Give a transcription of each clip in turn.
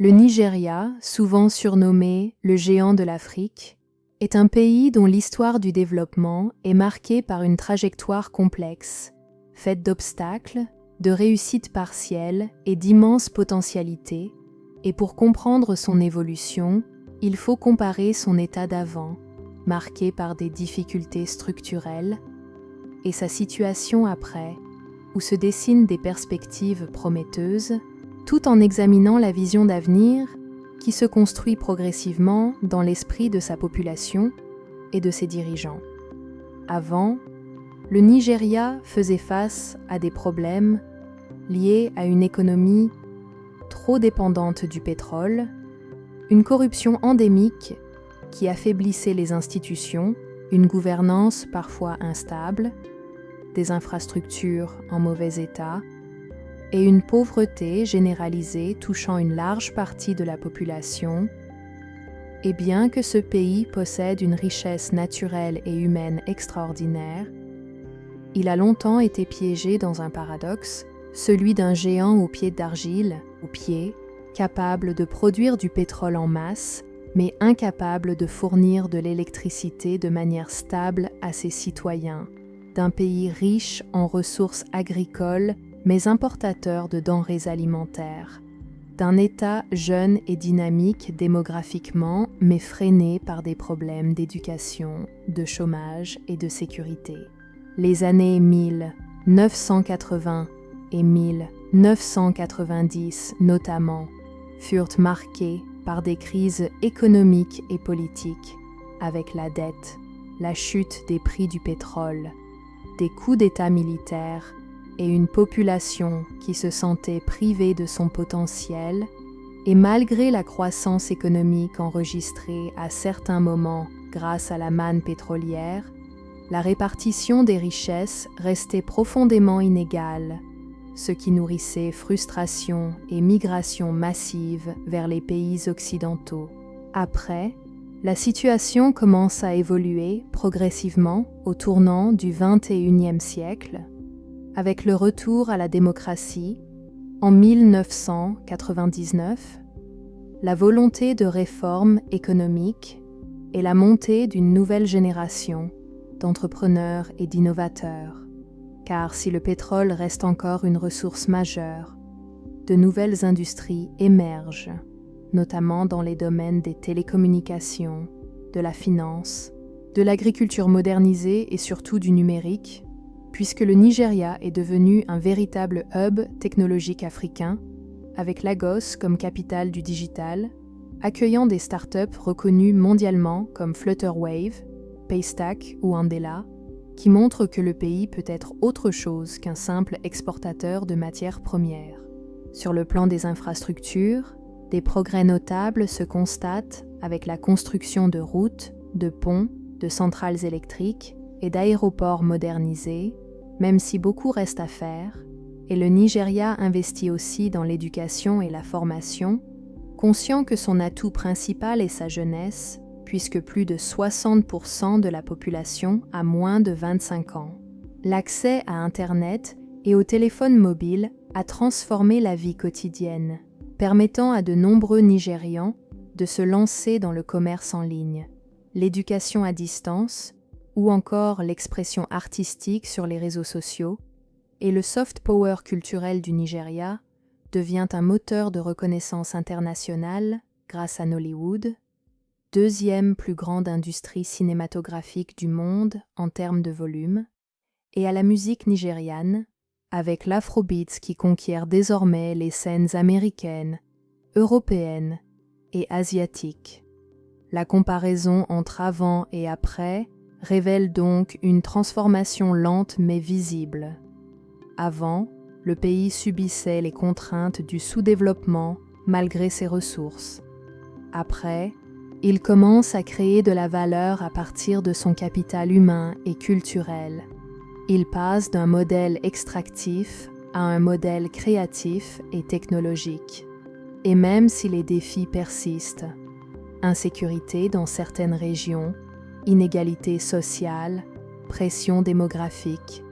Le Nigeria, souvent surnommé le géant de l'Afrique, est un pays dont l'histoire du développement est marquée par une trajectoire complexe, faite d'obstacles, de réussites partielles et d'immenses potentialités, et pour comprendre son évolution, il faut comparer son état d'avant, marqué par des difficultés structurelles, et sa situation après, où se dessinent des perspectives prometteuses, tout en examinant la vision d'avenir qui se construit progressivement dans l'esprit de sa population et de ses dirigeants. Avant, le Nigeria faisait face à des problèmes liés à une économie trop dépendante du pétrole, une corruption endémique qui affaiblissait les institutions, une gouvernance parfois instable, des infrastructures en mauvais état et une pauvreté généralisée touchant une large partie de la population. Et bien que ce pays possède une richesse naturelle et humaine extraordinaire, il a longtemps été piégé dans un paradoxe, celui d'un géant aux pieds d'argile, capable de produire du pétrole en masse, mais incapable de fournir de l'électricité de manière stable à ses citoyens, d'un pays riche en ressources agricoles, mais importateur de denrées alimentaires, d'un État jeune et dynamique démographiquement, mais freiné par des problèmes d'éducation, de chômage et de sécurité. Les années 1980 et 1990 notamment furent marquées par des crises économiques et politiques, avec la dette, la chute des prix du pétrole, des coups d'État militaires et une population qui se sentait privée de son potentiel, et malgré la croissance économique enregistrée à certains moments grâce à la manne pétrolière, la répartition des richesses restait profondément inégale, ce qui nourrissait frustration et migration massive vers les pays occidentaux. Après, la situation commence à évoluer progressivement au tournant du XXIe siècle, avec le retour à la démocratie en 1999, la volonté de réforme économique et la montée d'une nouvelle génération d'entrepreneurs et d'innovateurs. Car si le pétrole reste encore une ressource majeure, de nouvelles industries émergent, notamment dans les domaines des télécommunications, de la finance, de l'agriculture modernisée et surtout du numérique, puisque le Nigeria est devenu un véritable hub technologique africain, avec Lagos comme capitale du digital, accueillant des startups reconnues mondialement comme Flutterwave, Paystack ou Andela, qui montrent que le pays peut être autre chose qu'un simple exportateur de matières premières. Sur le plan des infrastructures, des progrès notables se constatent avec la construction de routes, de ponts, de centrales électriques et d'aéroports modernisés, même si beaucoup reste à faire, et le Nigeria investit aussi dans l'éducation et la formation, conscient que son atout principal est sa jeunesse, puisque plus de 60% de la population a moins de 25 ans. L'accès à Internet et au téléphone mobile a transformé la vie quotidienne, permettant à de nombreux Nigérians de se lancer dans le commerce en ligne, l'éducation à distance, ou encore l'expression artistique sur les réseaux sociaux, et le soft power culturel du Nigeria devient un moteur de reconnaissance internationale grâce à Nollywood, deuxième plus grande industrie cinématographique du monde en termes de volume, et à la musique nigériane, avec l'afrobeat qui conquiert désormais les scènes américaines, européennes et asiatiques. La comparaison entre avant et après révèle donc une transformation lente mais visible. Avant, le pays subissait les contraintes du sous-développement malgré ses ressources. Après, il commence à créer de la valeur à partir de son capital humain et culturel. Il passe d'un modèle extractif à un modèle créatif et technologique. Et même si les défis persistent, insécurité dans certaines régions, inégalités sociales, pression démographique,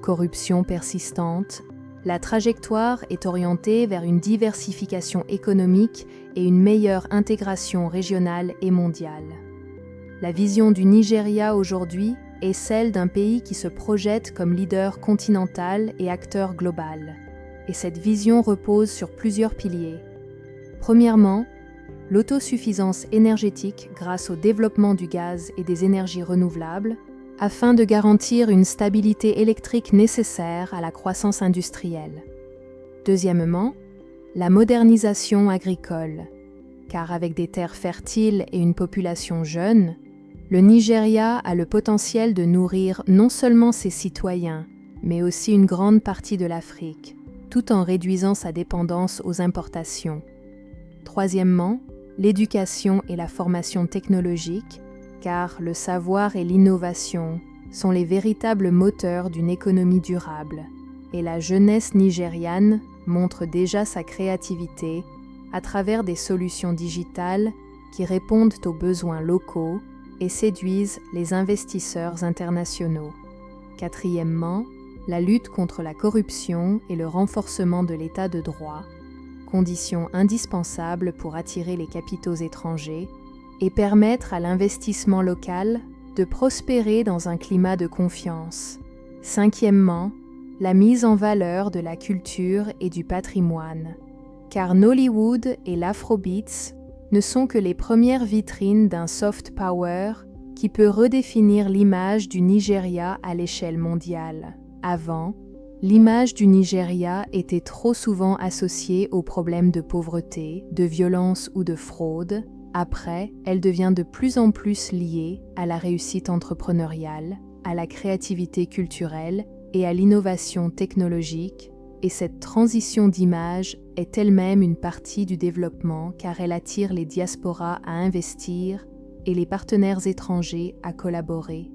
corruption persistante, La trajectoire est orientée vers une diversification économique et une meilleure intégration régionale et mondiale. La vision du Nigeria aujourd'hui est celle d'un pays qui se projette comme leader continental et acteur global. Et cette vision repose sur plusieurs piliers. Premièrement, l'autosuffisance énergétique grâce au développement du gaz et des énergies renouvelables, afin de garantir une stabilité électrique nécessaire à la croissance industrielle. Deuxièmement, la modernisation agricole, car avec des terres fertiles et une population jeune, le Nigeria a le potentiel de nourrir non seulement ses citoyens, mais aussi une grande partie de l'Afrique, tout en réduisant sa dépendance aux importations. Troisièmement, l'éducation et la formation technologique, car le savoir et l'innovation sont les véritables moteurs d'une économie durable, et la jeunesse nigériane montre déjà sa créativité à travers des solutions digitales qui répondent aux besoins locaux et séduisent les investisseurs internationaux. Quatrièmement, la lutte contre la corruption et le renforcement de l'état de droit, conditions indispensables pour attirer les capitaux étrangers et permettre à l'investissement local de prospérer dans un climat de confiance. Cinquièmement, la mise en valeur de la culture et du patrimoine, car Nollywood et l'Afrobeats ne sont que les premières vitrines d'un soft power qui peut redéfinir l'image du Nigeria à l'échelle mondiale. Avant, l'image du Nigeria était trop souvent associée aux problèmes de pauvreté, de violence ou de fraude. Après, elle devient de plus en plus liée à la réussite entrepreneuriale, à la créativité culturelle et à l'innovation technologique, et cette transition d'image est elle-même une partie du développement car elle attire les diasporas à investir et les partenaires étrangers à collaborer.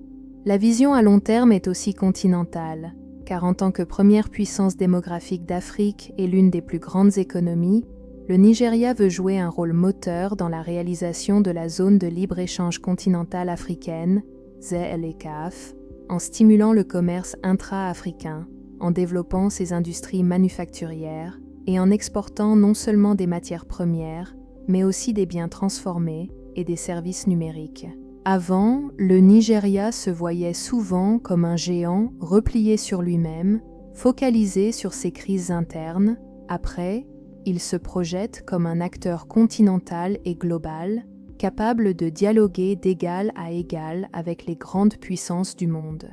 La vision à long terme est aussi continentale, car en tant que première puissance démographique d'Afrique et l'une des plus grandes économies, le Nigeria veut jouer un rôle moteur dans la réalisation de la zone de libre-échange continentale africaine, ZLECAF, en stimulant le commerce intra-africain, en développant ses industries manufacturières et en exportant non seulement des matières premières, mais aussi des biens transformés et des services numériques. Avant, le Nigeria se voyait souvent comme un géant replié sur lui-même, focalisé sur ses crises internes. Après, il se projette comme un acteur continental et global, capable de dialoguer d'égal à égal avec les grandes puissances du monde.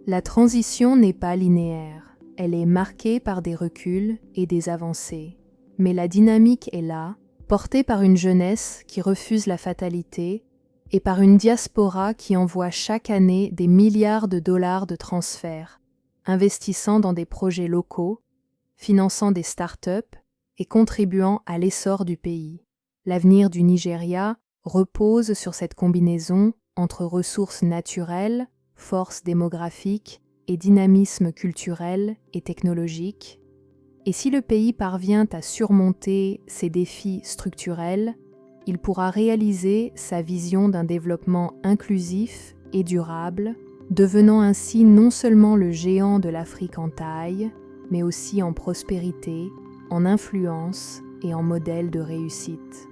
La transition n'est pas linéaire, elle est marquée par des reculs et des avancées. Mais la dynamique est là, portée par une jeunesse qui refuse la fatalité et par une diaspora qui envoie chaque année des milliards de dollars de transferts, investissant dans des projets locaux, finançant des start-up et contribuant à l'essor du pays. L'avenir du Nigeria repose sur cette combinaison entre ressources naturelles, force démographique et dynamisme culturel et technologique. Et si le pays parvient à surmonter ces défis structurels, il pourra réaliser sa vision d'un développement inclusif et durable, devenant ainsi non seulement le géant de l'Afrique en taille, mais aussi en prospérité, en influence et en modèle de réussite.